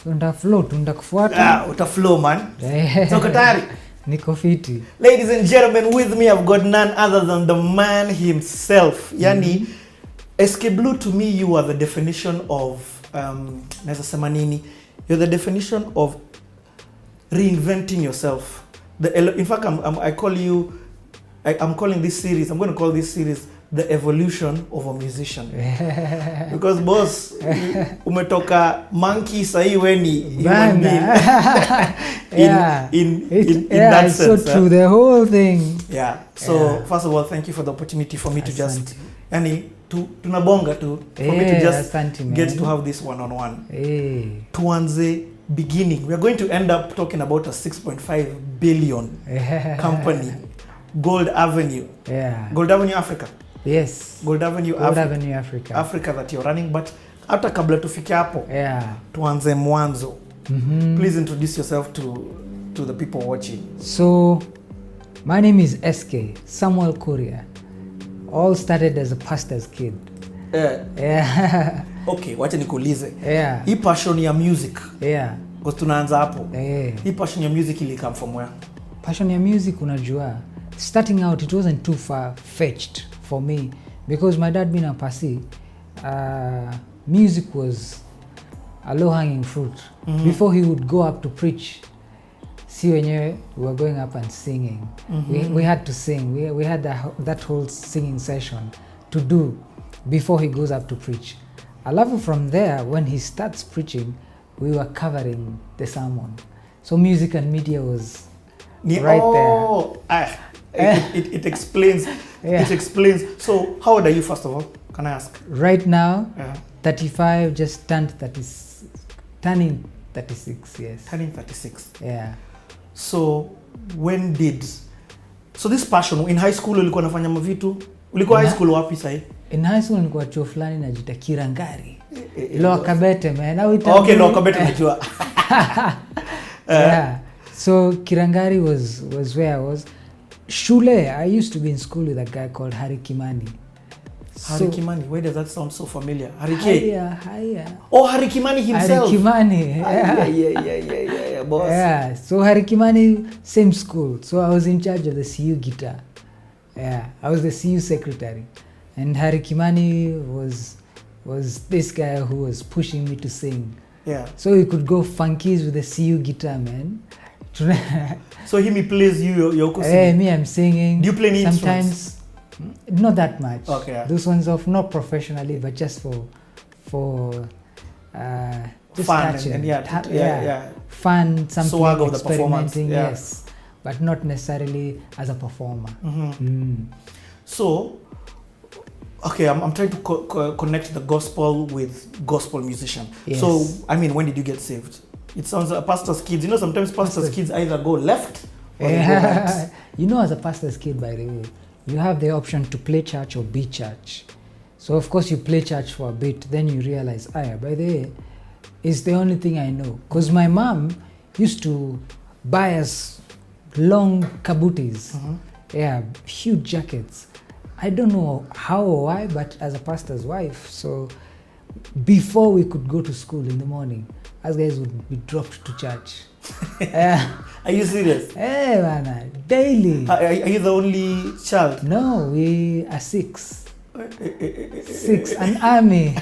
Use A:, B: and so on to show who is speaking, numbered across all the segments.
A: Tutakufuata.
B: Utaflow man. Soko tayari.
A: Niko fiti.
B: Ladies and gentlemen, with me I've got none other than the man himself. Yani SK Blue, to me you are the definition of naweza sema nini? You're the definition of reinventing yourself. In fact, I'm calling this series, I'm going to call this series the evolution of a musician. Because boss, umetoka monkey sahi weni human being. in that sense.
A: So true, the whole thing.
B: Yeah. So first of all, thank you for the opportunity for me to just tunabonga for me to just get to have this one-on-one. Tuanze beginning. We are going to end up talking about a 6.5 billion company, Gold Avenue. Gold Avenue Africa.
A: Yes.
B: Gold Avenue
A: Africa.
B: Africa that you're running, but hata kabla tufike hapo. Tuanze mwanzo. Please introduce yourself to the people watching.
A: So, my name is SK Samuel Kuria. All started as a pastor's kid.
B: Okay, wacha nikuulize. Hii passion ya music. Because tunaanza hapo. Hii passion ya music ili come from where?
A: Passion ya music, unajua, starting out it wasn't too far fetched for me because my dad being a pasi, music was a low hanging fruit. Before he would go up to preach, we were going up and singing. We had to sing. We had that whole singing session to do before he goes up to preach. I love it from there. When he starts preaching, we were covering the sermon. So music and media was right there.
B: It explains. It explains. So how old are you, first of all? Can I ask?
A: Right now, 35, just turned 30, turning 36, yes.
B: Turning 36.
A: Yeah.
B: So so this passion in high school ulikuwa unafanya mavitu? Ulikuwa high school wapi sahi?
A: In high school nilikuwa chuo fulani najita Kirangari. Lower Kabete, man.
B: Okay, Lower Kabete najua.
A: Yeah. So Kirangari was where I was. Shule, I used to be in school with a guy called Hari Kimani.
B: Hari Kimani, why does that sound so familiar? Hari K?
A: Hiya.
B: Oh, Hari Kimani himself.
A: Hari Kimani.
B: Yeah, boss.
A: Yeah, so Hari Kimani, same school. So I was in charge of the CU guitar. Yeah, I was the CU secretary. And Hari Kimani was this guy who was pushing me to sing.
B: Yeah.
A: So we could go funkies with the CU guitar, man.
B: So he plays you're singing?
A: Hey, me, I'm singing.
B: Do you play any
A: sometimes
B: instruments?
A: Not that much.
B: Okay. Yeah.
A: Those ones off, not professionally, but just for just
B: fun
A: touching.
B: and
A: Fun, something
B: swag of the performance.
A: Yes, but not necessarily as a performer.
B: So, okay, I'm trying to connect the gospel with gospel musician.
A: Yes.
B: So, I mean, when did you get saved? It sounds like pastor's kids. You know, sometimes pastor's kids either go left or they go right.
A: You know, as a pastor's kid, by the way, you have the option to play church or be church. So, of course, you play church for a bit, then you realize, by the way, it's the only thing I know. Because my mom used to buy us long kabutis. Yeah, huge jackets. I don't know how or why, but as a pastor's wife, so before we could go to school in the morning, us guys would be dropped to church.
B: Are you serious?
A: Hey, man, daily.
B: Are you the only child?
A: No, we are 6. 6, an army.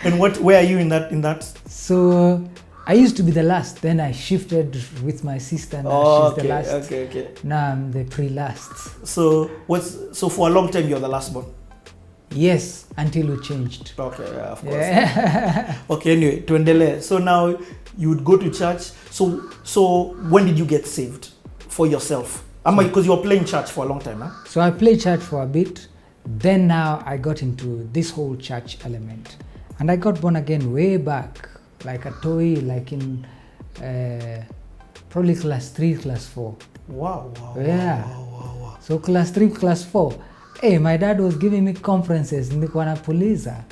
B: And where are you in that?
A: So I used to be the last. Then I shifted with my sister. Now she's the last.
B: Okay.
A: Now I'm the pre-last.
B: So for a long time you're the last born?
A: Yes, until we changed.
B: Okay, yeah, of course. Yeah. Okay, anyway, tuendele. So now you would go to church. So when did you get saved for yourself? Because you were playing church for a long time, huh?
A: So I played church for a bit. Then now I got into this whole church element. And I got born again way back, like a toy, like in probably class 3, class 4.
B: Wow.
A: So class 3, class 4. Hey, my dad was giving me conferences in the Puliza.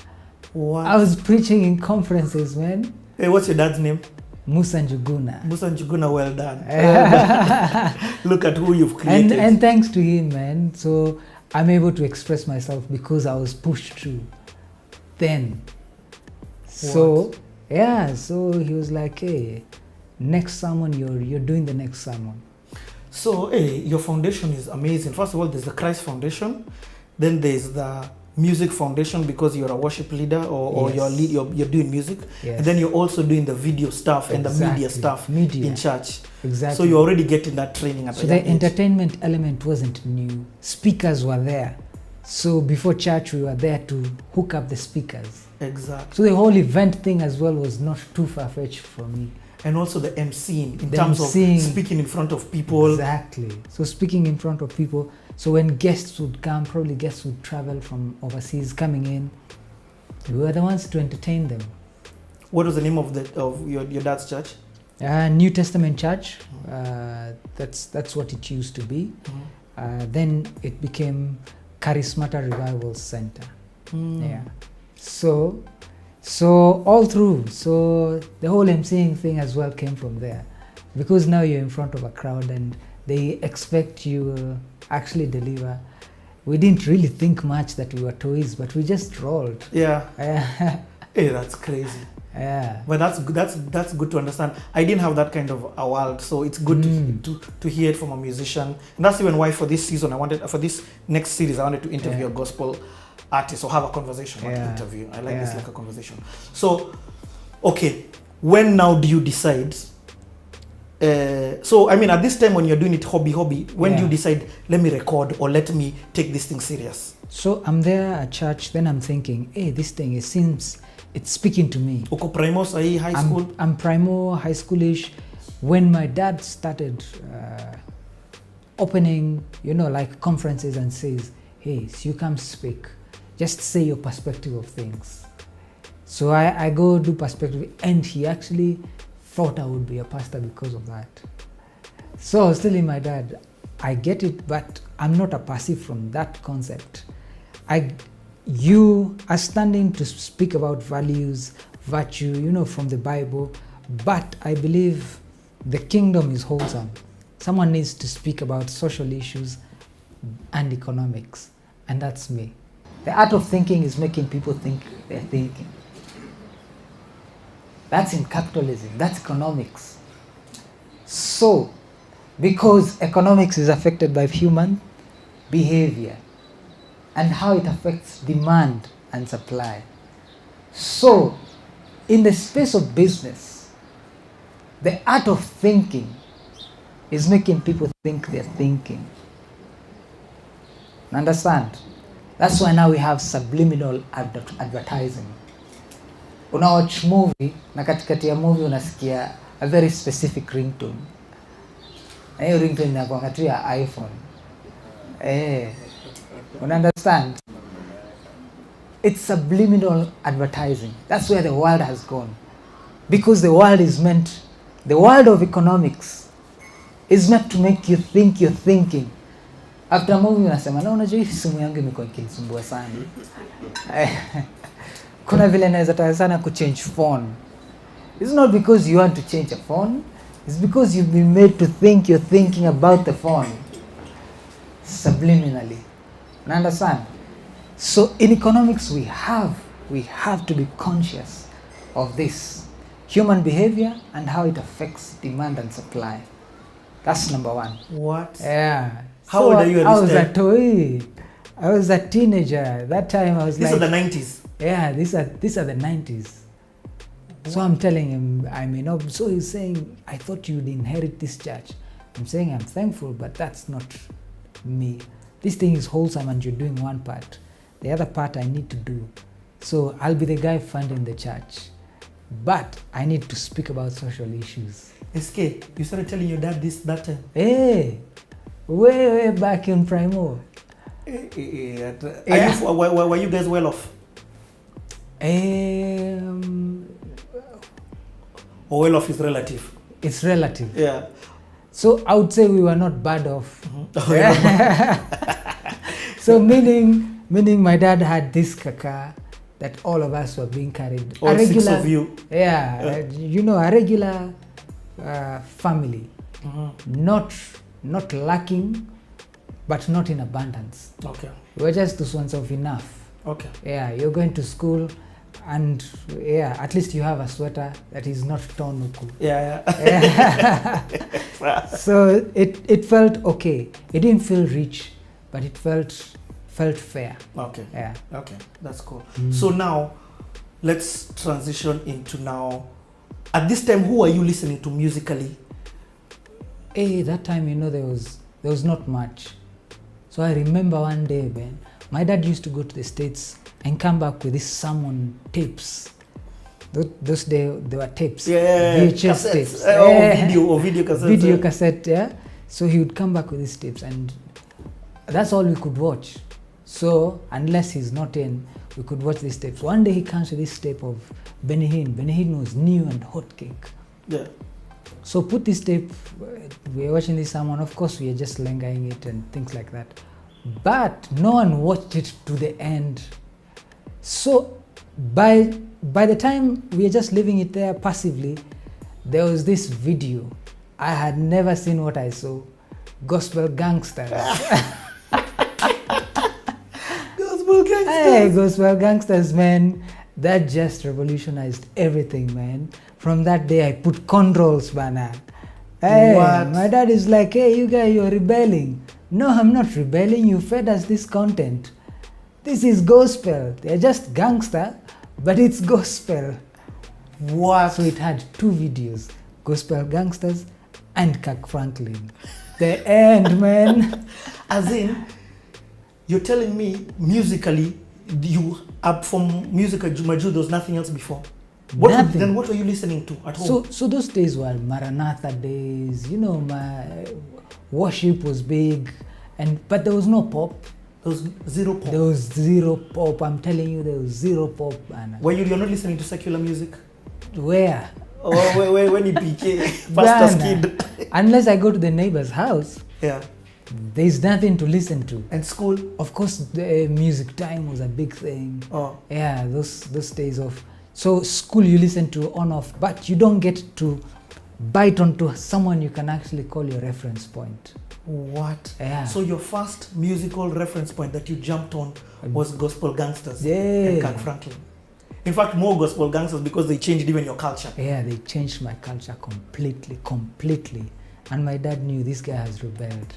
B: Wow.
A: I was preaching in conferences, man.
B: Hey, what's your dad's name?
A: Musa Njuguna.
B: Musa Njuguna, well done. Look at who you've created.
A: And thanks to him, man. So I'm able to express myself because I was pushed through then. So Yeah, so he was like, hey, next sermon, you're doing the next sermon.
B: So, hey, your foundation is amazing. First of all, there's the Christ Foundation. Then there's the Music Foundation because you're a worship leader or
A: Yes.
B: you're doing music.
A: Yes.
B: And then you're also doing the video stuff and the media
A: Exactly.
B: stuff
A: Media.
B: in church.
A: Exactly.
B: So you're already getting that training at
A: So
B: a
A: the
B: young age.
A: entertainment element wasn't new. Speakers were there. So before church, we were there to hook up the speakers.
B: Exactly.
A: So the whole event thing as well was not too far-fetched for me.
B: And also the emceeing in
A: The
B: terms
A: emceeing.
B: of speaking in front of people.
A: Exactly. So speaking in front of people. So when guests would come, probably guests would travel from overseas coming in, we were the ones to entertain them.
B: What was the name of your dad's church?
A: New Testament Church. That's what it used to be. Then it became Charismata Revival Center. Yeah. So all through, so the whole emceeing thing as well came from there, because now you're in front of a crowd and they expect you actually deliver. We didn't really think much that we were toys, but we just rolled.
B: Yeah.
A: Yeah.
B: Hey, that's crazy.
A: Yeah.
B: But that's good to understand. I didn't have that kind of a world, so it's good to hear it from a musician. And that's even why for this season for this next series I wanted to interview a gospel artist or have a conversation, not an interview. I like this like a conversation. So, okay, when now do you decide? So I mean, at this time when you're doing it hobby, when do you decide, let me record or let me take this thing serious?
A: So I'm there at church, then I'm thinking, hey, this thing, it seems it's speaking to me.
B: Uko Primos, high school?
A: I'm primo, high schoolish. When my dad started opening, like conferences and says, hey, so you come speak. Just say your perspective of things. So I go do perspective, and he actually thought I would be a pastor because of that. So I was telling my dad, I get it, but I'm not a passive from that concept. You are standing to speak about values, virtue, from the Bible, but I believe the kingdom is wholesome. Someone needs to speak about social issues and economics, and that's me. The art of thinking is making people think they're thinking. That's in capitalism, that's economics. So, because economics is affected by human behavior and how it affects demand and supply. So, in the space of business, the art of thinking is making people think they're thinking. Understand? That's why now we have subliminal advertising. Una watch movie, na katikati ya movie unasikia a very specific ringtone. Na hiyo ringtone inakuanga tu ya iPhone. Understand? It's subliminal advertising. That's where the world has gone. Because the world of economics is meant to make you think you're thinking. After a movie unasema, na unajua hii simu yangu imekuwa ikinisumbua sana. Kuna vile naweza taka sana kuchange phone. It's not because you want to change a phone. It's because you've been made to think you're thinking about the phone. Subliminally. Understand? So in economics we have to be conscious of this. Human behavior and how it affects demand and supply. That's number one.
B: What?
A: Yeah.
B: How old are you at this time?
A: I was a toy. I was a teenager. That time I was
B: These are the 90s.
A: Yeah, these are the 90s. So I'm telling him, I may not. So he's saying, I thought you'd inherit this church. I'm saying I'm thankful, but that's not me. This thing is wholesome and you're doing one part. The other part I need to do. So I'll be the guy funding the church. But I need to speak about social issues.
B: SK, you started telling your dad this that time?
A: Hey, way back in Primo.
B: Were you guys well off? Or well off is relative?
A: It's relative.
B: Yeah.
A: So I would say we were not bad off.
B: Mm-hmm.
A: So meaning my dad had this kaka that all of us were being carried.
B: All six of you.
A: Yeah, a regular family.
B: Mm-hmm.
A: Not lacking, but not in abundance.
B: Okay.
A: We were just those ones of enough.
B: Okay.
A: Yeah, you're going to school. and yeah, at least you have a sweater that is not torn huku.
B: Yeah.
A: So it felt okay. It didn't feel rich, but it felt fair.
B: Okay.
A: Yeah.
B: Okay, that's cool. So now, let's transition into now. At this time, who are you listening to musically?
A: Hey, that time, you know, there was not much. So I remember one day, man, my dad used to go to the States and come back with these salmon tapes. Those days, there were tapes.
B: Yeah,
A: VHS
B: cassettes.
A: tapes.
B: Or video cassettes.
A: Video cassette, yeah. So he would come back with these tapes, and that's all we could watch. So unless he's not in, we could watch these tapes. One day he comes with this tape of Benny Hinn. Benny Hinn was new and hot cake.
B: Yeah.
A: So put this tape, we are watching this someone, of course we are just lingering it and things like that. But no one watched it to the end. So by the time we are just leaving it there passively, there was this video. I had never seen what I saw. Gospel Gangsters.
B: Gospel Gangsters.
A: Hey, Gospel Gangsters, man. That just revolutionized everything, man. From that day, I put cornrows, banana. Hey,
B: What?
A: my dad is like, hey, you guys, you're rebelling. No, I'm not rebelling. You fed us this content. This is gospel. They're just gangster, but it's gospel.
B: What?
A: So it had two videos, Gospel Gangsters and Kirk Franklin. The end, man.
B: As in, you're telling me musically, you up from musical Jumaju, there was nothing else before.
A: Nothing.
B: Then what were you listening to at home?
A: So those days were Maranatha days. You know, my worship was big, but there was no pop.
B: There was zero pop.
A: There was zero pop. I'm telling you, there was zero pop. And
B: You're not listening to secular music?
A: where?
B: Oh, when you PK, pastor's
A: Ghana.
B: kid.
A: Unless I go to the neighbor's house,
B: Yeah.
A: there's nothing to listen to.
B: And school?
A: Of course, the music time was a big thing.
B: Oh.
A: Yeah, those days of. So school you listen to on off, but you don't get to bite onto someone you can actually call your reference point.
B: What?
A: Yeah.
B: So your first musical reference point that you jumped on was Gospel Gangsters
A: Yeah.
B: and Kirk Franklin. In fact, more Gospel Gangsters because they changed even your culture.
A: Yeah, they changed my culture completely. And my dad knew this guy has rebelled.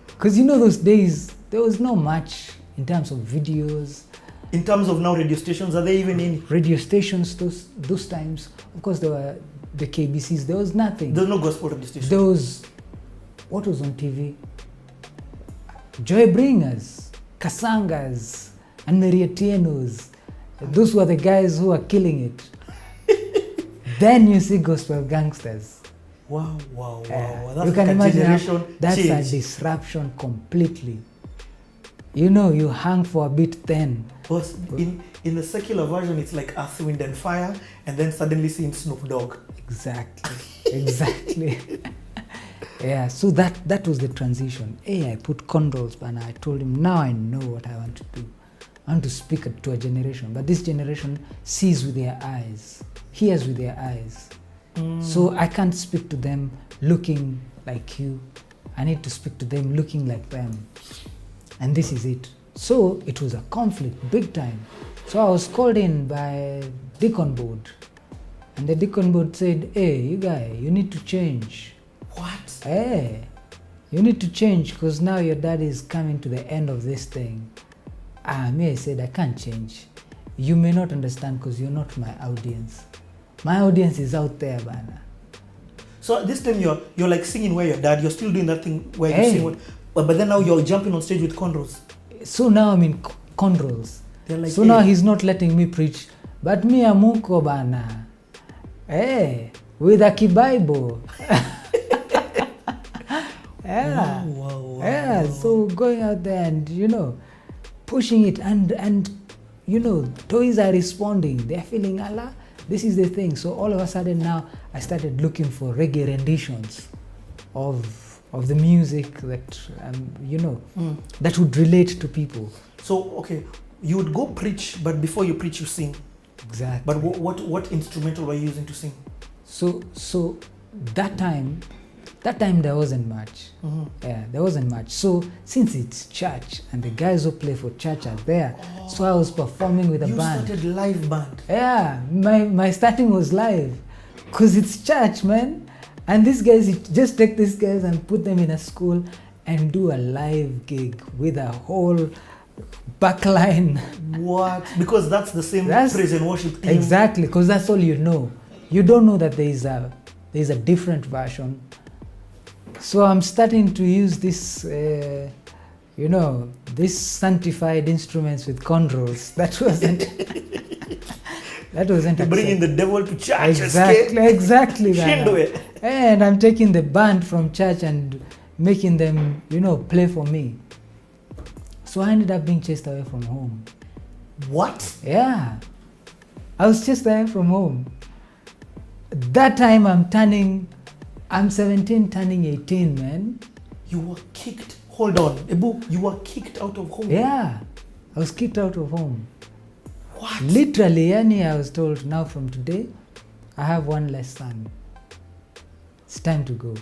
A: Because you know those days, there was no much in terms of videos.
B: In terms of now radio stations, are there even any?
A: Radio stations, those times, of course there were the KBCs, there was nothing.
B: There's no gospel radio station.
A: There was, what was on TV? Joy Bringers, Kasangas, and Mariatianos. Those were the guys who were killing it. Then you see Gospel Gangsters.
B: Wow. That's
A: You can
B: like a
A: imagine
B: generation
A: that's
B: change.
A: a disruption completely. You know, you hang for a bit then.
B: Because in the secular version, it's like Earth, Wind and Fire, and then suddenly seeing Snoop Dogg.
A: Exactly. Yeah, so that was the transition. I put cornrows, and I told him, now I know what I want to do. I want to speak to a generation, but this generation sees with their eyes, hears with their eyes. So I can't speak to them looking like you. I need to speak to them looking like them. And this is it. So it was a conflict, big time. So I was called in by Deacon Board. And the Deacon Board said, hey, you guys, you need to change.
B: What?
A: Hey, you need to change because now your dad is coming to the end of this thing. Me, I said, I can't change. You may not understand because you're not my audience. My audience is out there, bana.
B: So this time you're like singing where your dad, you're still doing that thing where you
A: Hey.
B: sing but then now you're jumping on stage with cornrows.
A: So now I'm in cornrows.
B: They're like,
A: So now he's not letting me preach. But me, amuko bana. Hey, with a Bible. Yeah.
B: Wow.
A: Yeah, so going out there and, pushing it and toys are responding. They're feeling, Allah, this is the thing. So all of a sudden now, I started looking for reggae renditions of the music that, that would relate to people.
B: So, okay, you would go preach, but before you preach, you sing.
A: Exactly.
B: But what instrumental were you using to sing?
A: So that time, That time there wasn't much. Yeah, there wasn't much. So since it's church and the guys who play for church are there, so I was performing with a
B: You
A: band.
B: started live band.
A: Yeah, my starting was live, cause it's church, man. And these guys, you just take these guys and put them in a school and do a live gig with a whole backline.
B: What? Because that's the same
A: That's-
B: praise and worship team.
A: Exactly, because that's all you know. You don't know that there is a different version. So I'm starting to use this, these sanctified instruments with controls. That wasn't. That wasn't.
B: You're bringing
A: accepted.
B: the devil to church.
A: Exactly, man.
B: Shindwe.
A: And I'm taking the band from church and making them, play for me. So I ended up being chased away from home.
B: What?
A: Yeah. I was chased away from home. That time I'm 17 turning 18, man.
B: You were kicked. Hold on. Ebu, you were kicked out of home.
A: Yeah. I was kicked out of home.
B: What?
A: Literally, I was told now from today, I have one less son. It's time to go.